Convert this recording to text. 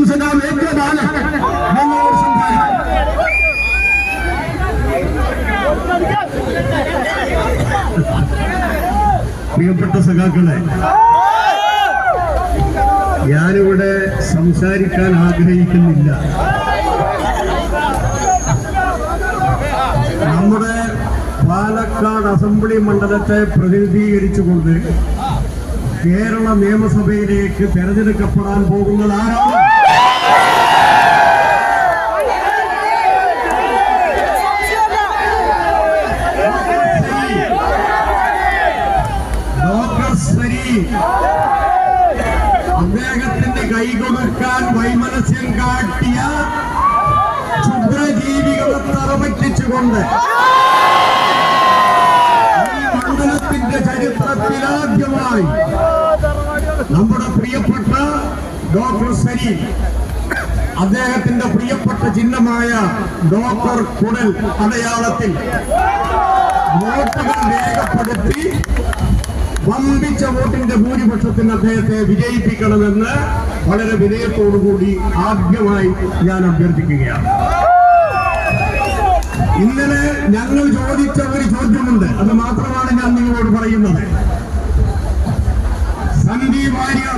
സഖാവ് എ.കെ. ബാലൻ ഞങ്ങളോട് സംസാരിക്കും. പ്രിയപ്പെട്ട സഖാക്കളെ, ഞാനിവിടെ സംസാരിക്കാൻ ആഗ്രഹിക്കുന്നില്ല. നമ്മുടെ പാലക്കാട് അസംബ്ലി മണ്ഡലത്തെ പ്രതിനിധീകരിച്ചുകൊണ്ട് കേരള നിയമസഭയിലേക്ക് തെരഞ്ഞെടുക്കപ്പെടാൻ പോകുന്നത് ആരാണ്? ഡോക്ടർ സരീം. അദ്ദേഹത്തിന്റെ കൈകൊടുക്കാൻ വൈമനസ്യം കാട്ടിയ ക്ഷുദ്രജീവികളെ തറപറ്റിച്ചുകൊണ്ട് ഈ മണ്ഡലത്തിന്റെ ചരിത്രത്തിലാദ്യമായി നമ്മുടെ പ്രിയപ്പെട്ട ഡോക്ടർ സരീം അദ്ദേഹത്തിന്റെ പ്രിയപ്പെട്ട ചിഹ്നമായ ഡോക്ടർ കുടൽ അടയാളത്തിൽ വോട്ടുകൾ രേഖപ്പെടുത്തി വമ്പിച്ച വോട്ടിന്റെ ഭൂരിപക്ഷത്തിന് അദ്ദേഹത്തെ വിജയിപ്പിക്കണമെന്ന് വളരെ വിനയത്തോടുകൂടി ആദ്യമായി ഞാൻ അഭ്യർത്ഥിക്കുകയാണ്. ഇന്നലെ ഞങ്ങൾ ചോദിച്ച ഒരു ചോദ്യമുണ്ട്, അത് മാത്രമാണ് ഞാൻ നിങ്ങളോട് പറയുന്നത്. സന്ദീപ് വാര്യർ